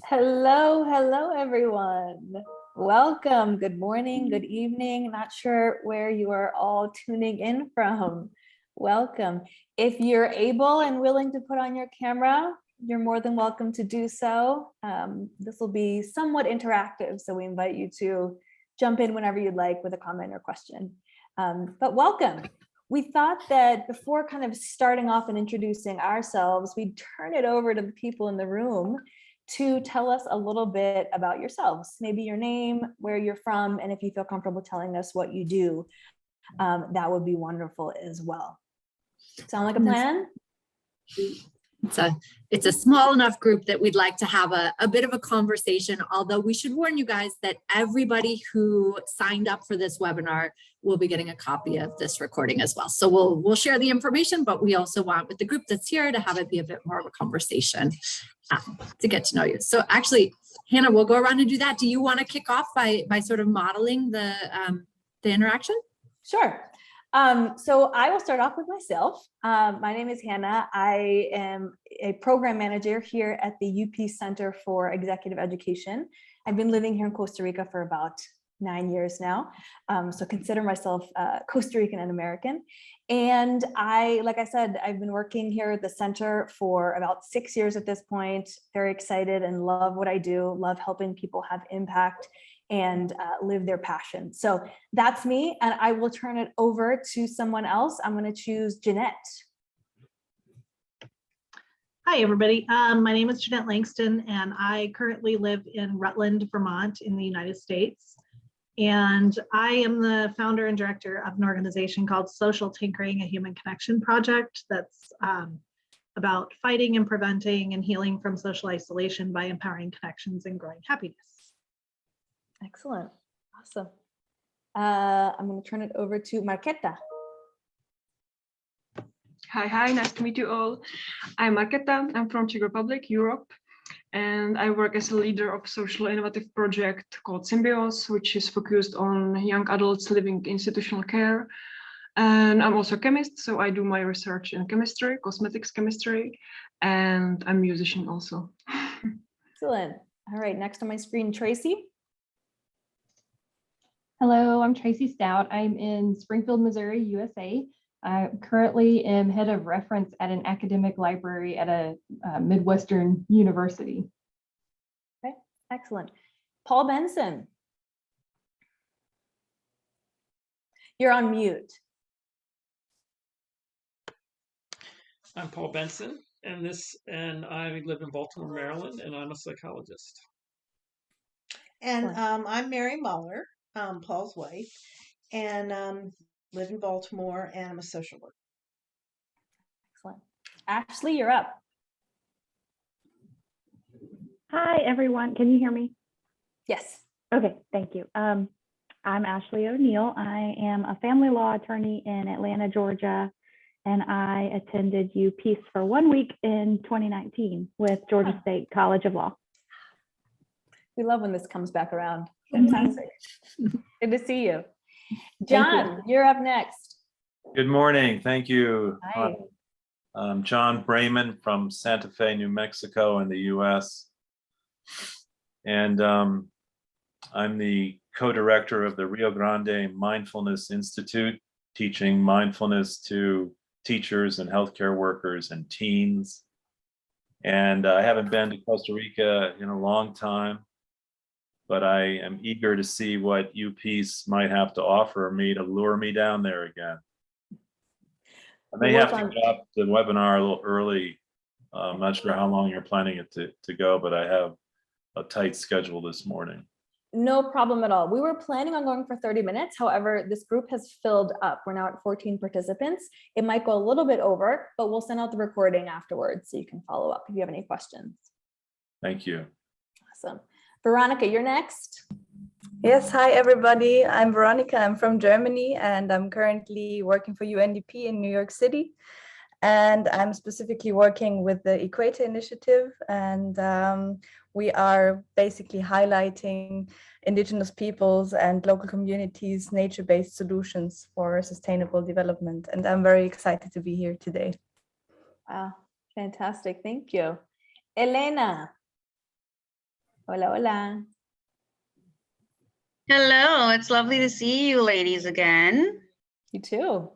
Hello, everyone. Welcome. Good morning, good evening. Not sure where you are all tuning in from. Welcome. If you're able and willing to put on your camera, you're more than welcome to do so. This will be somewhat interactive, so we invite you to jump in whenever you'd like with a comment or question. But welcome. We thought that before kind of starting off and introducing ourselves, we'd turn it over to the people in the room to tell us a little bit about yourselves, maybe your name, where you're from, and if you feel comfortable telling us what you do, that would be wonderful as well. Sound like a plan? It's a small enough group that we'd like to have a bit of a conversation, although we should warn you guys that everybody who signed up for this webinar will be getting a copy of this recording as well. So we'll share the information, but we also want with the group that's here to have it be a bit more of a conversation to get to know you. So actually, Hannah, we'll go around and do that. Do you want to kick off by sort of modeling the interaction? Sure. So I will start off with myself. My name is Hannah. I am a program manager here at the UP Center for Executive Education. I've been living here in Costa Rica for about 9 years now. So consider myself Costa Rican and American. And like I said, I've been working here at the center for about 6 years at this point. Very excited and love what I do. Love helping people have impact and live their passion. So that's me, and I will turn it over to someone else. I'm going to choose Jeanette. Hi, everybody. My name is Jeanette Langston, and I currently live in Rutland, Vermont in the United States. And I am the founder and director of an organization called Social Tinkering, a Human Connection Project that's about fighting and preventing and healing from social isolation by empowering connections and growing happiness. Excellent. Awesome. I'm going to turn it over to Marqueta. Hi, nice to meet you all. I'm Marqueta. I'm from Czech Republic, Europe, and I work as a leader of a social innovative project called Symbios, which is focused on young adults living in institutional care. And I'm also a chemist, so I do my research in chemistry, cosmetics chemistry, and I'm a musician also. Excellent. All right, next on my screen, Tracy. Hello, I'm Tracy Stout. I'm in Springfield, Missouri, USA. I currently am head of reference at an academic library at a Midwestern university. Okay, excellent. Paul Benson. You're on mute. I'm Paul Benson, and I live in Baltimore, Maryland, and I'm a psychologist. And I'm Mary Muller, Paul's wife, and live in Baltimore, and I'm a social worker. Excellent. Ashley, you're up. Hi, everyone. Can you hear me? Yes. Okay, thank you. I'm Ashley O'Neill. I am a family law attorney in Atlanta, Georgia, and I attended UP for 1 week in 2019 with Georgia State College of Law. We love when this comes back around. Fantastic. Good to see you. John, you're up next. Good morning. Thank you. Hi. I'm John Brayman from Santa Fe, New Mexico in the US. And I'm the co-director of the Rio Grande Mindfulness Institute, teaching mindfulness to teachers and healthcare workers and teens. And I haven't been to Costa Rica in a long time, but I am eager to see what UPeace might have to offer me to lure me down there again. I may have to get off the webinar a little early. I'm not sure how long you're planning it to go, but I have a tight schedule this morning. No problem at all. We were planning on going for 30 minutes. However, this group has filled up. We're now at 14 participants. It might go a little bit over, but we'll send out the recording afterwards so you can follow up if you have any questions. Thank you. Awesome. Veronica, you're next. Yes, hi everybody. I'm Veronica. I'm from Germany and I'm currently working for UNDP in New York City. And I'm specifically working with the Equator Initiative, and we are basically highlighting Indigenous peoples and local communities' nature-based solutions for sustainable development. And I'm very excited to be here today. Wow, fantastic. Thank you. Elena. Hola, hola. Hello, it's lovely to see you ladies again. You too.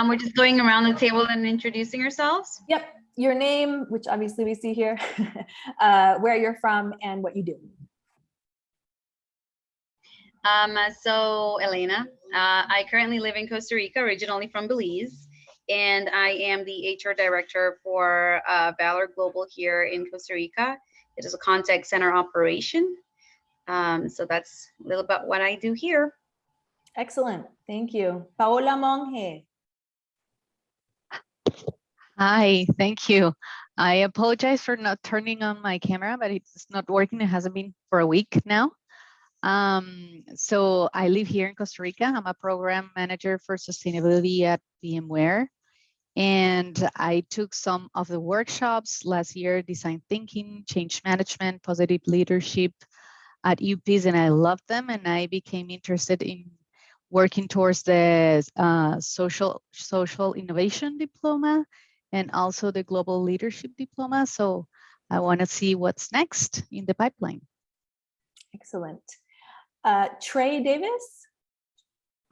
We're just going around the table and introducing ourselves. Yep. Your name, which obviously we see here, where you're from, and what you do. So Elena, I currently live in Costa Rica, originally from Belize, and I am the HR director for Valor Global here in Costa Rica. It is a contact center operation. So that's a little about what I do here. Excellent. Thank you. Paola Monge. Hi, thank you. I apologize for not turning on my camera, but it's not working. It hasn't been for a week now. So I live here in Costa Rica. I'm a program manager for sustainability at VMware. And I took some of the workshops last year, design thinking, change management, positive leadership at UPeace, and I loved them. And I became interested in working towards the social innovation diploma and also the global leadership diploma. So I want to see what's next in the pipeline. Excellent. Trey Davis?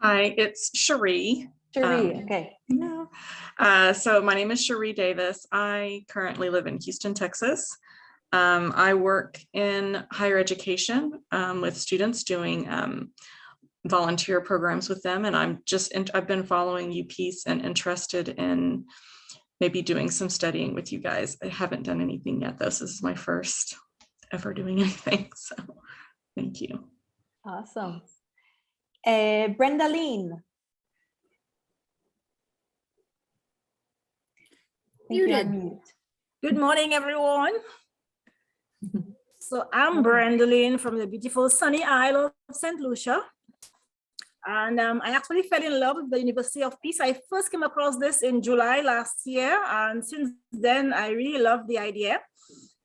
Hi, it's Cherie. Cherie, okay. No. So my name is Cherie Davis. I currently live in Houston, Texas. I work in higher education with students doing volunteer programs with them. And I've been following UPeace and interested in maybe doing some studying with you guys. I haven't done anything yet, though. This is my first ever doing anything. So thank you. Awesome. Brenda Lean. Muted. Good morning, everyone. So I'm Brenda Lean from the beautiful sunny Isle of St. Lucia. And I actually fell in love with the University of Peace. I first came across this in July last year. And since then, I really love the idea.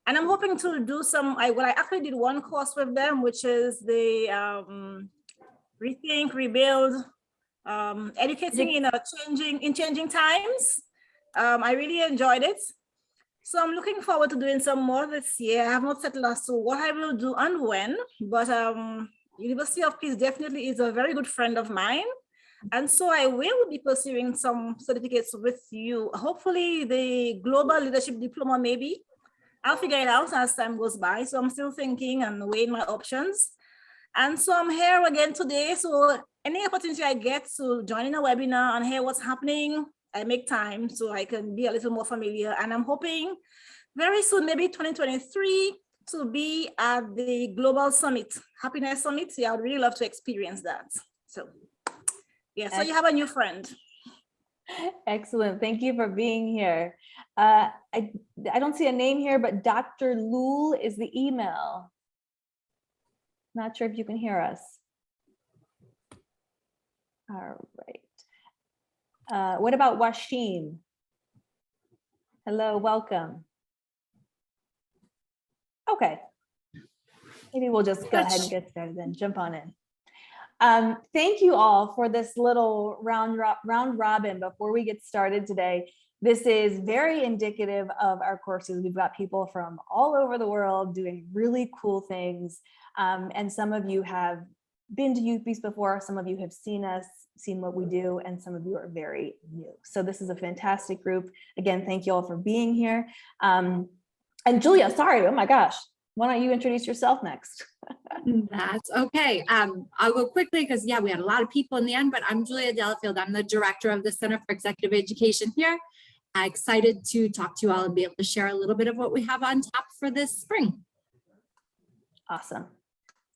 And I'm hoping to do I actually did one course with them, which is the Rethink, Rebuild, Educating in Changing Times. I really enjoyed it. So I'm looking forward to doing some more this year. I have not settled as to what I will do and when, but University of Peace definitely is a very good friend of mine. And so I will be pursuing some certificates with you. Hopefully the Global Leadership Diploma, maybe. I'll figure it out as time goes by. So I'm still thinking and weighing my options. And so I'm here again today. So any opportunity I get to join in a webinar and hear what's happening, I make time so I can be a little more familiar. And I'm hoping very soon, maybe 2023, to be at the Global Summit, Happiness Summit. Yeah, I'd really love to experience that. So yeah, so you have a new friend. Excellent. Thank you for being here. I don't see a name here, but Dr. Lul is the email. Not sure if you can hear us. All right. What about Washim? Hello, welcome. Okay. Maybe we'll just go ahead and get started then, jump on in. Thank you all for this little round robin before we get started today. This is very indicative of our courses. We've got people from all over the world doing really cool things. And some of you have been to UPeace before, some of you have seen us, seen what we do, and some of you are very new. So this is a fantastic group. Again, thank you all for being here. And Julia, sorry, oh my gosh, why don't you introduce yourself next? That's okay. I'll go quickly because yeah, we had a lot of people in the end, but I'm Julia Delafield. I'm the director of the Center for Executive Education here. Excited to talk to you all and be able to share a little bit of what we have on tap for this spring. Awesome.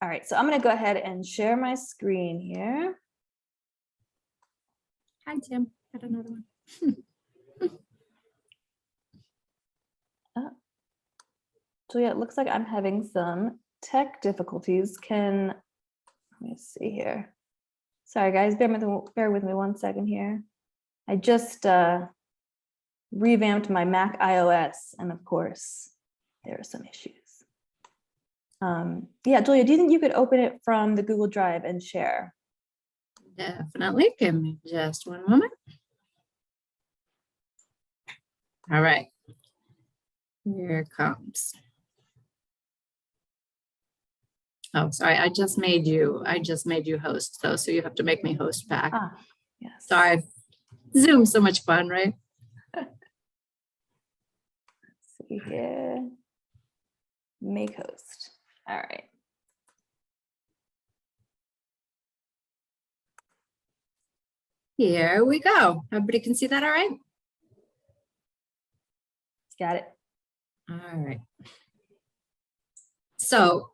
All right, so I'm going to go ahead and share my screen here. Hi, Tim. Got another one. Julia, it looks like I'm having some tech difficulties. Let me see here. Sorry, guys, bear with me 1 second here. I just revamped my Mac iOS, and of course, there are some issues. Yeah, Julia, do you think you could open it from the Google Drive and share? Definitely. Give me just one moment. All right. Here it comes. Oh, sorry, I just made you host though, so you have to make me host back. Yes. Sorry. Zoom's so much fun, right? Let's see here. Make host. All right. Here we go. Everybody can see that all right? Got it. All right. So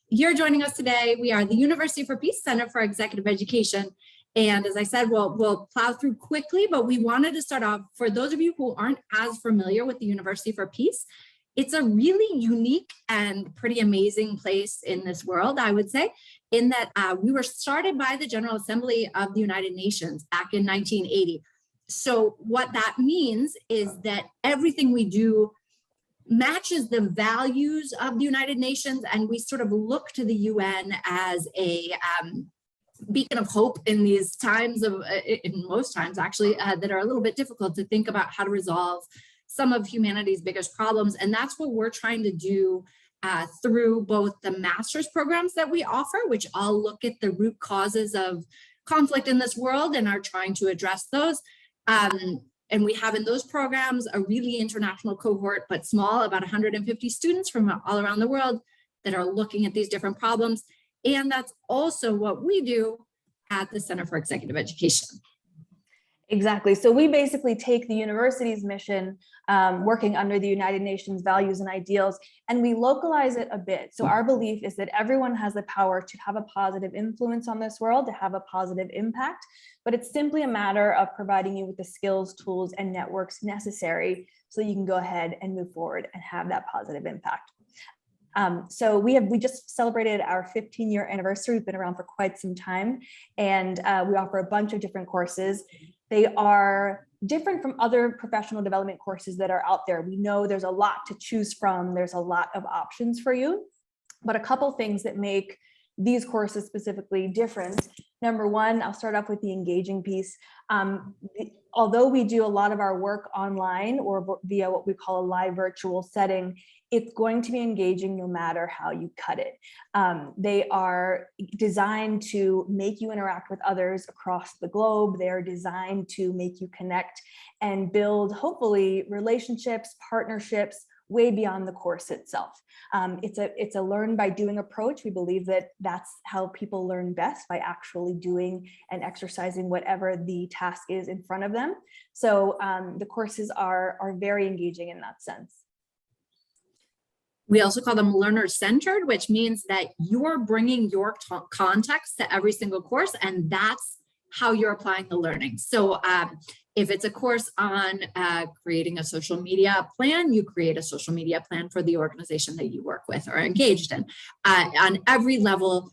you're joining us today. We are the University for Peace Center for Executive Education. And as I said, we'll plow through quickly, but we wanted to start off, for those of you who aren't as familiar with the University for Peace, it's a really unique and pretty amazing place in this world, I would say, in that we were started by the General Assembly of the United Nations back in 1980. So what that means is that everything we do matches the values of the United Nations, and we sort of look to the UN as a beacon of hope in these times of, in most times actually, that are a little bit difficult to think about how to resolve some of humanity's biggest problems. And that's what we're trying to do through both the master's programs that we offer, which all look at the root causes of conflict in this world and are trying to address those. And we have in those programs a really international cohort, but small, about 150 students from all around the world that are looking at these different problems. And that's also what we do at the Center for Executive Education. Exactly. So we basically take the university's mission, working under the United Nations values and ideals, and we localize it a bit. So our belief is that everyone has the power to have a positive influence on this world, to have a positive impact, but it's simply a matter of providing you with the skills, tools, and networks necessary so you can go ahead and move forward and have that positive impact. So we just celebrated our 15-year anniversary. We've been around for quite some time, and we offer a bunch of different courses. They are different from other professional development courses that are out there. We know there's a lot to choose from. There's a lot of options for you, but a couple things that make these courses specifically different. Number one, I'll start off with the engaging piece. Although we do a lot of our work online or via what we call a live virtual setting, it's going to be engaging no matter how you cut it. They are designed to make you interact with others across the globe. They are designed to make you connect and build, hopefully, relationships, partnerships, way beyond the course itself. It's a learn by doing approach. We believe that that's how people learn best, by actually doing and exercising whatever the task is in front of them. So the courses are very engaging in that sense. We also call them learner-centered, which means that you're bringing your context to every single course, and that's how you're applying the learning. So if it's a course on creating a social media plan, you create a social media plan for the organization that you work with or engaged in. On every level,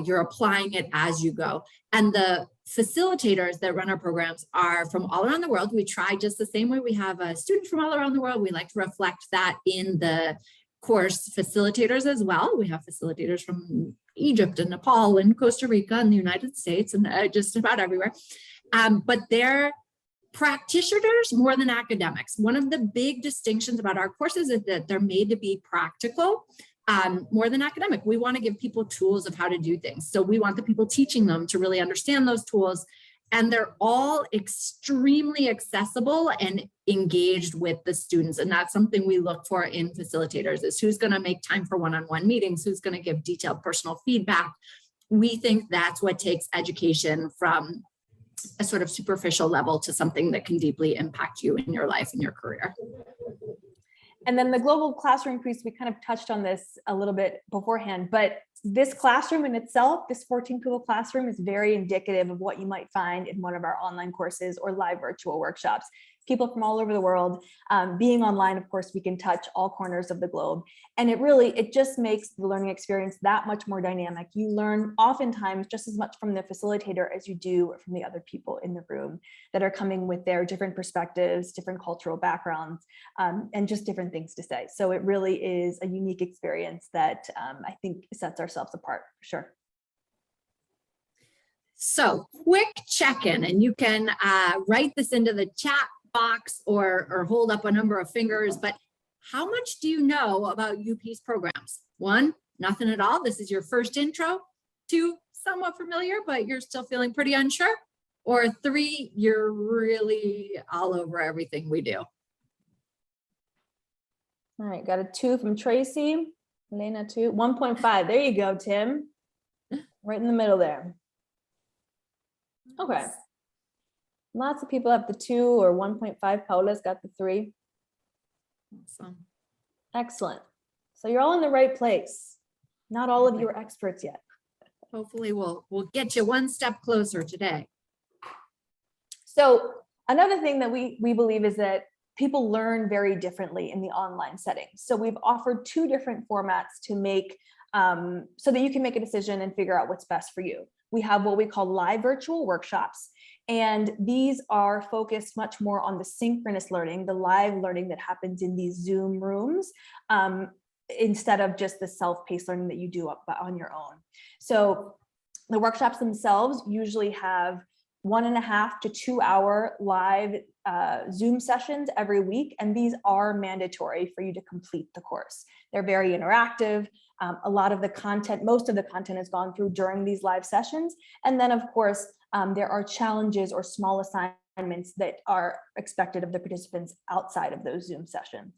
you're applying it as you go. And the facilitators that run our programs are from all around the world. We try just the same way we have students from all around the world. We like to reflect that in the course facilitators as well. We have facilitators from Egypt and Nepal and Costa Rica and the United States and just about everywhere. But they're practitioners more than academics. One of the big distinctions about our courses is that they're made to be practical more than academic. We want to give people tools of how to do things. So we want the people teaching them to really understand those tools. And they're all extremely accessible and engaged with the students. And that's something we look for in facilitators, is who's going to make time for one-on-one meetings, who's going to give detailed personal feedback. We think that's what takes education from a sort of superficial level to something that can deeply impact you in your life and your career. And then the global classroom piece, we kind of touched on this a little bit beforehand, but this classroom in itself, this 14-people classroom, is very indicative of what you might find in one of our online courses or live virtual workshops. People from all over the world. Being online, of course, we can touch all corners of the globe. And it just makes the learning experience that much more dynamic. You learn oftentimes just as much from the facilitator as you do from the other people in the room that are coming with their different perspectives, different cultural backgrounds, and just different things to say. So it really is a unique experience that I think sets ourselves apart, for sure. So quick check-in, and you can write this into the chat box or hold up a number of fingers, but how much do you know about UP's programs? 1, nothing at all, this is your first intro. 2, somewhat familiar, but you're still feeling pretty unsure. Or 3, you're really all over everything we do. All right, got a 2 from Tracy. Elena, 2. 1.5. There you go, Tim. Right in the middle there. Okay. Lots of people have the 2 or 1.5. Paula's got the 3. Awesome. Excellent. So you're all in the right place. Not all of you are experts yet. Hopefully we'll get you one step closer today. So another thing that we believe is that people learn very differently in the online setting. So we've offered 2 different formats to make so that you can make a decision and figure out what's best for you. We have what we call live virtual workshops, and these are focused much more on the synchronous learning, the live learning that happens in these Zoom rooms, instead of just the self-paced learning that you do on your own. So the workshops themselves usually have 1.5 to 2 hour live Zoom sessions every week, and these are mandatory for you to complete the course. They're very interactive. A lot of the content, most of the content is gone through during these live sessions. And then of course, there are challenges or small assignments that are expected of the participants outside of those Zoom sessions.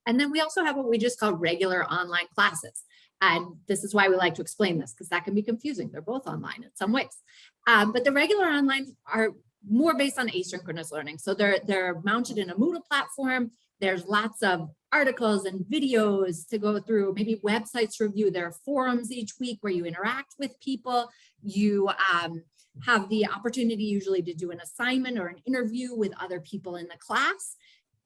And then we also have what we just call regular online classes. And this is why we like to explain this, because that can be confusing. They're both online in some ways. But the regular online are more based on asynchronous learning. So they're mounted in a Moodle platform. There's lots of articles and videos to go through, maybe websites to review. There are forums each week where you interact with people. You have the opportunity usually to do an assignment or an interview with other people in the class.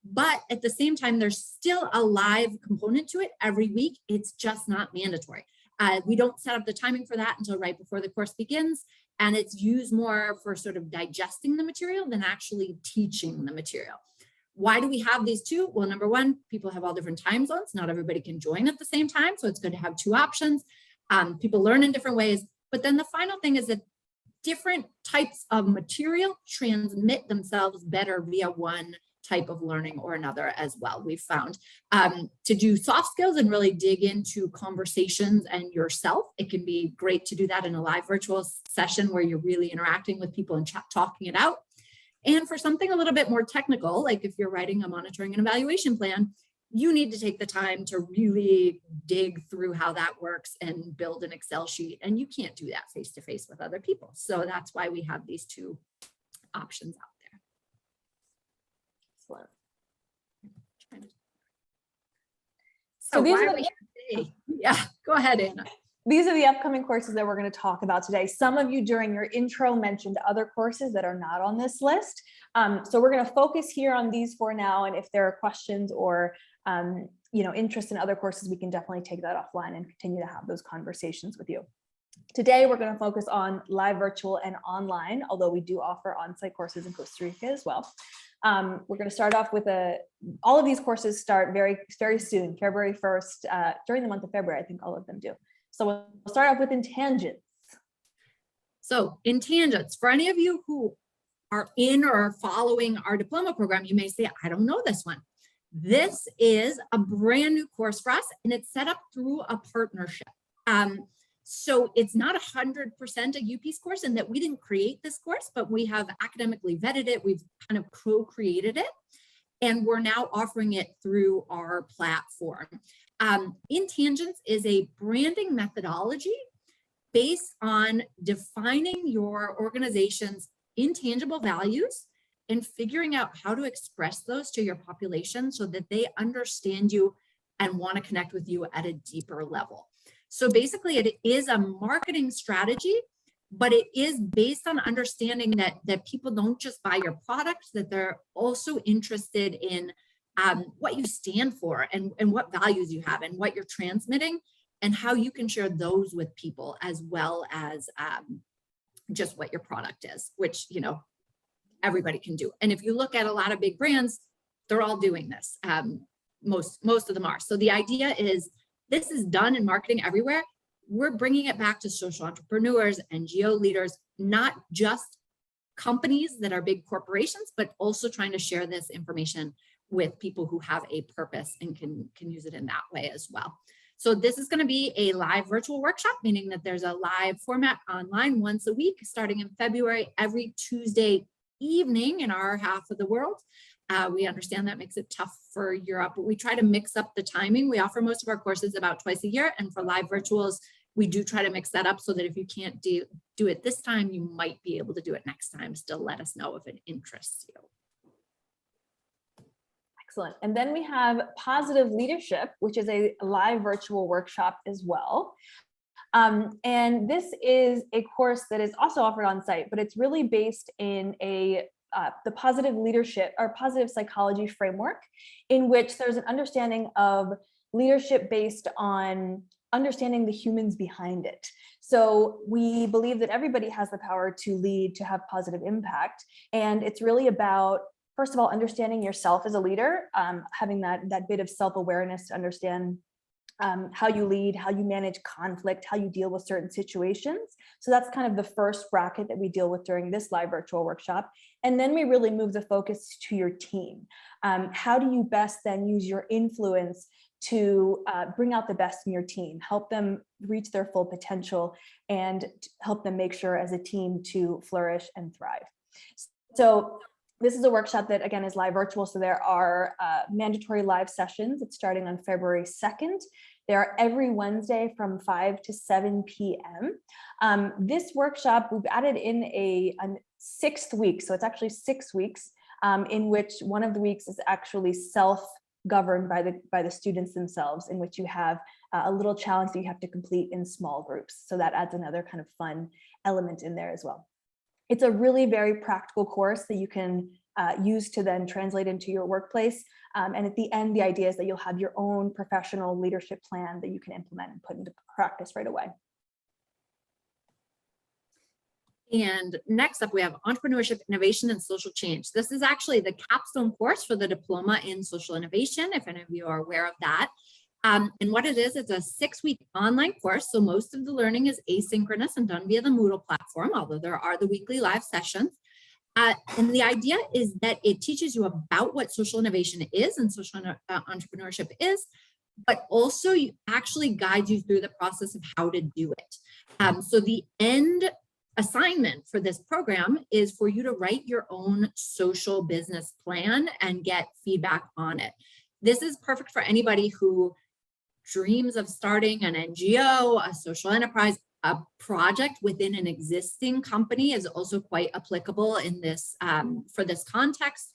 But at the same time, there's still a live component to it every week. It's just not mandatory. We don't set up the timing for that until right before the course begins. And it's used more for sort of digesting the material than actually teaching the material. Why do we have these 2? Well, number 1, people have all different time zones. Not everybody can join at the same time. So it's good to have 2 options. People learn in different ways. But then the final thing is that different types of material transmit themselves better via one type of learning or another as well. We've found to do soft skills and really dig into conversations and yourself. It can be great to do that in a live virtual session where you're really interacting with people and talking it out. And for something a little bit more technical, like if you're writing a monitoring and evaluation plan, you need to take the time to really dig through how that works and build an Excel sheet. And you can't do that face-to-face with other people. So that's why we have these 2 options out there. Excellent. So these why are are we here today? Yeah, go ahead, Anna. These are the upcoming courses that we're going to talk about today. Some of you during your intro mentioned other courses that are not on this list. So we're going to focus here on these for now. And if there are questions or interest in other courses, we can definitely take that offline and continue to have those conversations with you. Today, we're going to focus on live, virtual, and online, although we do offer on-site courses in Costa Rica as well. We're going to start off with all of these courses start very, very soon, February 1st, during the month of February, I think all of them do. So we'll start off with Intangents. So Intangents, for any of you who are in or following our diploma program, you may say, I don't know this one. This is a brand new course for us, and it's set up through a partnership. So it's not 100% a UPeace course in that we didn't create this course, but we have academically vetted it. We've kind of co-created it, and we're now offering it through our platform. Intangents is a branding methodology based on defining your organization's intangible values and figuring out how to express those to your population so that they understand you and want to connect with you at a deeper level. So basically, it is a marketing strategy, but it is based on understanding that people don't just buy your product, that they're also interested in what you stand for and what values you have and what you're transmitting and how you can share those with people, as well as just what your product is, which, everybody can do. And if you look at a lot of big brands, they're all doing this. Most of them are. So the idea is this is done in marketing everywhere. We're bringing it back to social entrepreneurs, NGO leaders, not just companies that are big corporations, but also trying to share this information with people who have a purpose and can use it in that way as well. So this is going to be a live virtual workshop, meaning that there's a live format online once a week, starting in February, every Tuesday evening in our half of the world. We understand that makes it tough for Europe, but we try to mix up the timing. We offer most of our courses about twice a year, and for live virtuals, we do try to mix that up so that if you can't do it this time, you might be able to do it next time. Still let us know if it interests you. Excellent. And then we have Positive Leadership, which is a live virtual workshop as well. And this is a course that is also offered on site, but it's really based in the positive leadership or positive psychology framework, in which there's an understanding of leadership based on understanding the humans behind it. So we believe that everybody has the power to lead, to have positive impact. And it's really about, first of all, understanding yourself as a leader, having that bit of self-awareness to understand how you lead, how you manage conflict, how you deal with certain situations. So that's kind of the first bracket that we deal with during this live virtual workshop. And then we really move the focus to your team. How do you best then use your influence to bring out the best in your team, help them reach their full potential, and help them make sure as a team to flourish and thrive. So this is a workshop that, again, is live virtual. So there are mandatory live sessions. It's starting on February 2nd. They are every Wednesday from 5 to 7 p.m. This workshop, we've added in a 6th week. So it's actually 6 weeks in which one of the weeks is actually self-governed by the students themselves, in which you have a little challenge that you have to complete in small groups. So that adds another kind of fun element in there as well. It's a really very practical course that you can use to then translate into your workplace. And at the end, the idea is that you'll have your own professional leadership plan that you can implement and put into practice right away. And next up, we have Entrepreneurship, Innovation, and Social Change. This is actually the capstone course for the Diploma in Social Innovation, if any of you are aware of that. And what it is, it's a 6-week online course. So most of the learning is asynchronous and done via the Moodle platform, although there are the weekly live sessions. And the idea is that it teaches you about what social innovation is and social entrepreneurship is, but also actually guides you through the process of how to do it. So the end assignment for this program is for you to write your own social business plan and get feedback on it. This is perfect for anybody who dreams of starting an NGO, a social enterprise. A project within an existing company is also quite applicable in this for this context,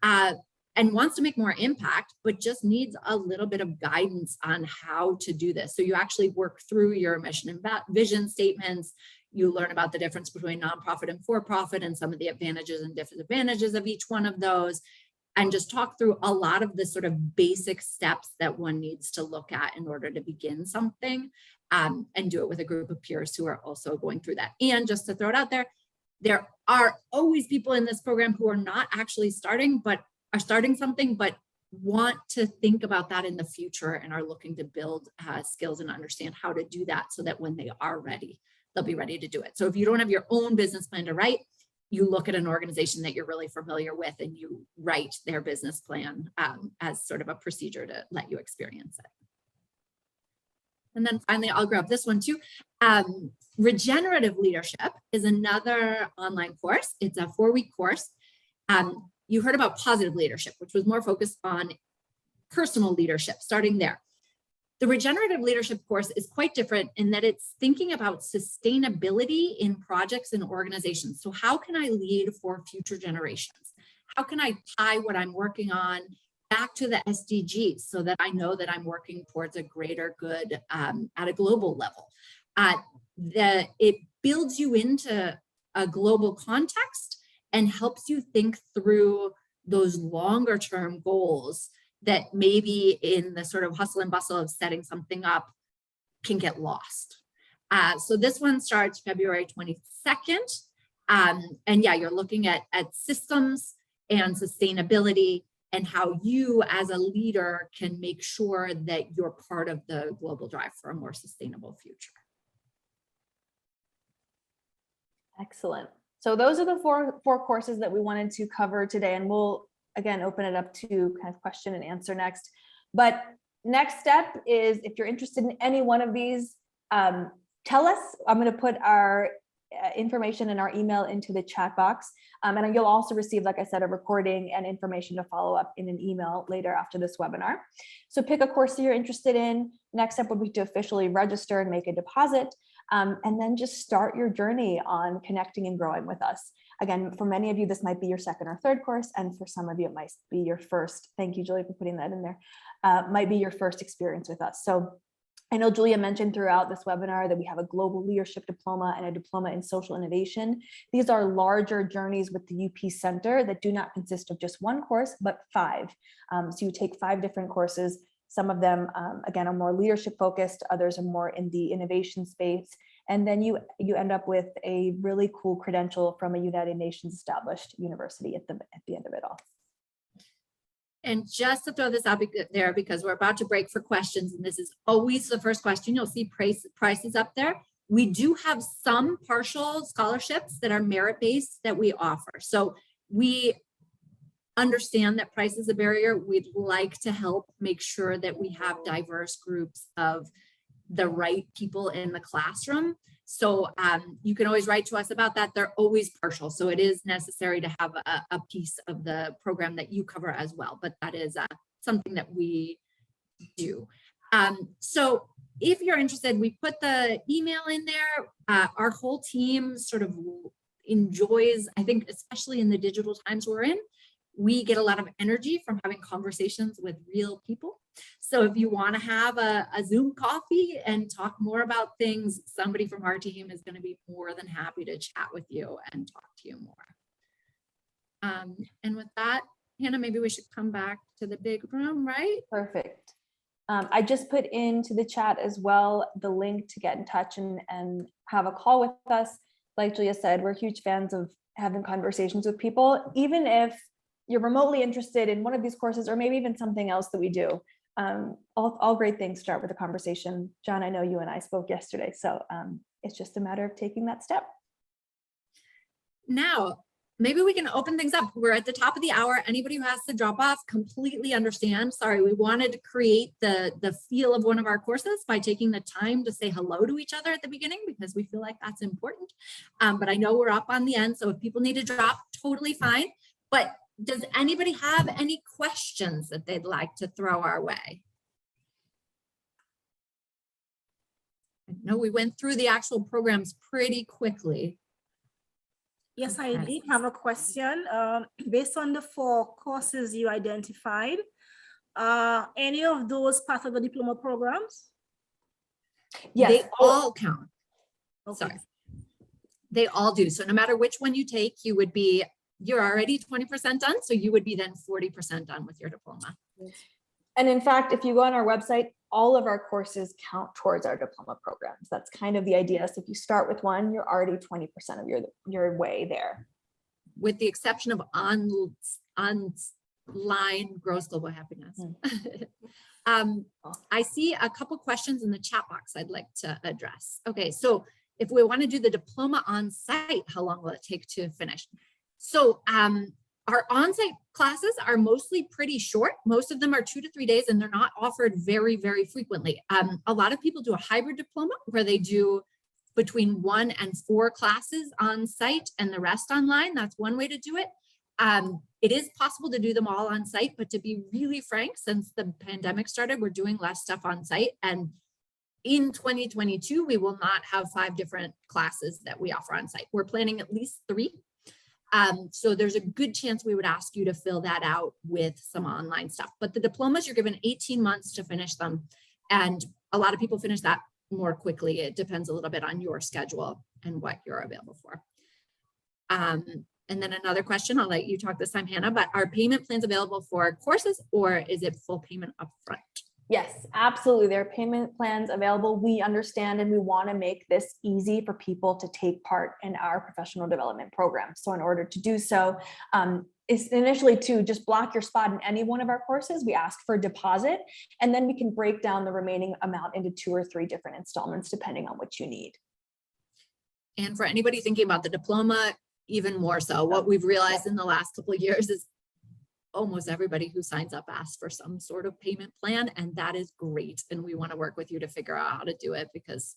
and wants to make more impact, but just needs a little bit of guidance on how to do this. So you actually work through your mission and vision statements. You learn about the difference between nonprofit and for-profit and some of the advantages and disadvantages of each one of those, and just talk through a lot of the sort of basic steps that one needs to look at in order to begin something, and do it with a group of peers who are also going through that. And just to throw it out there are always people in this program who are not actually starting, but are starting something, but want to think about that in the future and are looking to build skills and understand how to do that so that when they are ready, they'll be ready to do it. So if you don't have your own business plan to write, you look at an organization that you're really familiar with and you write their business plan as sort of a procedure to let you experience it. And then finally, I'll grab this one too. Regenerative Leadership is another online course. It's a 4-week course. You heard about Positive Leadership, which was more focused on personal leadership, starting there. The Regenerative Leadership course is quite different in that it's thinking about sustainability in projects and organizations. So how can I lead for future generations? How can I tie what I'm working on back to the SDGs so that I know that I'm working towards a greater good at a global level? It builds you into a global context and helps you think through those longer term goals that maybe in the sort of hustle and bustle of setting something up can get lost. So this one starts February 22nd. And yeah, you're looking at systems and sustainability and how you as a leader can make sure that you're part of the global drive for a more sustainable future. Excellent. So those are the four courses that we wanted to cover today, and we'll again, open it up to kind of question and answer next. But next step is, if you're interested in any one of these, tell us. I'm going to put our information in our email into the chat box. And you'll also receive, like I said, a recording and information to follow up in an email later after this webinar. So pick a course that you're interested in. Next step would be to officially register and make a deposit. And then just start your journey on connecting and growing with us. Again, for many of you, this might be your second or third course. And for some of you, it might be your first. Thank you, Julie, for putting that in there. Might be your first experience with us. So I know Julia mentioned throughout this webinar that we have a global leadership diploma and a diploma in social innovation. These are larger journeys with the UP Center that do not consist of just one course, but 5. So you take 5 different courses. Some of them, again, are more leadership focused, others are more in the innovation space. And then you end up with a really cool credential from a United Nations established university at the end of it all. And just to throw this out there, because we're about to break for questions, and this is always the first question, you'll see prices up there. We do have some partial scholarships that are merit-based that we offer. So we understand that price is a barrier. We'd like to help make sure that we have diverse groups of the right people in the classroom. So you can always write to us about that. They're always partial. So it is necessary to have a piece of the program that you cover as well. But that is something that we do. So if you're interested, we put the email in there. Our whole team sort of enjoys, I think, especially in the digital times we're in, we get a lot of energy from having conversations with real people. So if you want to have a Zoom coffee and talk more about things, somebody from our team is going to be more than happy to chat with you and talk to you more. And with that, Hannah, maybe we should come back to the big room, right? Perfect. I just put into the chat as well the link to get in touch and have a call with us. Like Julia said, we're huge fans of having conversations with people, even if you're remotely interested in one of these courses or maybe even something else that we do. All great things start with a conversation. John, I know you and I spoke yesterday, so it's just a matter of taking that step. Now, maybe we can open things up. We're at the top of the hour. Anybody who has to drop off, completely understand. Sorry, we wanted to create the feel of one of our courses by taking the time to say hello to each other at the beginning, because we feel like that's important. But I know we're up on the end, so if people need to drop, totally fine. But does anybody have any questions that they'd like to throw our way? I know we went through the actual programs pretty quickly. Yes, I did have a question. Based on the 4 courses you identified, any of those part of the diploma programs? Yes, they all count. Okay. Sorry. They all do. So no matter which one you take, you're already 20% done. So you would be then 40% done with your diploma. And in fact, if you go on our website, all of our courses count towards our diploma programs. That's kind of the idea. So if you start with one, you're already 20% of your way there. With the exception of online gross global happiness. I see a couple questions in the chat box I'd like to address. Okay, so if we want to do the diploma on site, how long will it take to finish? So our on-site classes are mostly pretty short. Most of them are 2 to 3 days, and they're not offered very, very frequently. A lot of people do a hybrid diploma where they do between 1 and 4 classes on site and the rest online. That's one way to do it. It is possible to do them all on site, but to be really frank, since the pandemic started, we're doing less stuff on site. And in 2022, we will not have 5 different classes that we offer on site. We're planning at least 3. So there's a good chance we would ask you to fill that out with some online stuff. But the diplomas, you're given 18 months to finish them. And a lot of people finish that more quickly. It depends a little bit on your schedule and what you're available for. And then another question, I'll let you talk this time, Hannah, but are payment plans available for courses, or is it full payment upfront? Yes, absolutely. There are payment plans available. We understand and we want to make this easy for people to take part in our professional development program. So in order to do so, is initially to just block your spot in any one of our courses. We ask for a deposit, and then we can break down the remaining amount into 2 or 3 different installments, depending on what you need. And for anybody thinking about the diploma, even more so, what we've realized in the last couple of years is almost everybody who signs up asks for some sort of payment plan, and that is great. And we want to work with you to figure out how to do it, because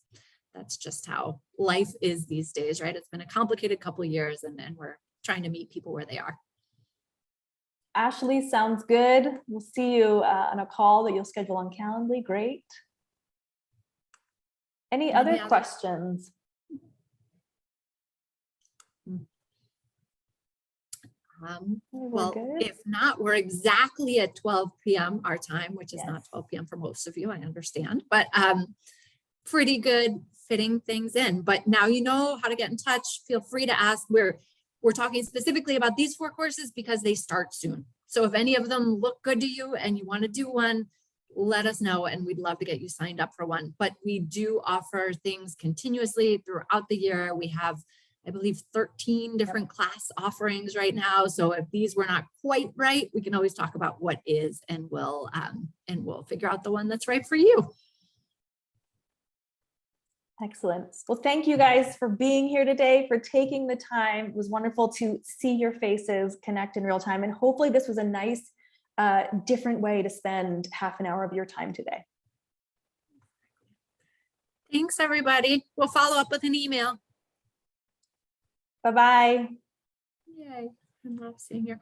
that's just how life is these days, right? It's been a complicated couple of years, and we're trying to meet people where they are. Ashley, sounds good. We'll see you on a call that you'll schedule on Calendly. Great. Any other questions? Well, if not, we're exactly at 12 p.m. our time, which is not 12 p.m. for most of you, I understand, but pretty good fitting things in. But now you know how to get in touch. Feel free to ask. We're talking specifically about these 4 courses because they start soon. So if any of them look good to you and you want to do one, let us know, and we'd love to get you signed up for one. But we do offer things continuously throughout the year. We have, I believe, 13 different class offerings right now. So if these were not quite right, we can always talk about what is, and we'll figure out the one that's right for you. Excellent. Well, thank you guys for being here today, for taking the time. It was wonderful to see your faces, connect in real time, and hopefully this was a nice, different way to spend half an hour of your time today. Thanks, everybody. We'll follow up with an email. Bye-bye. Yay. I love seeing your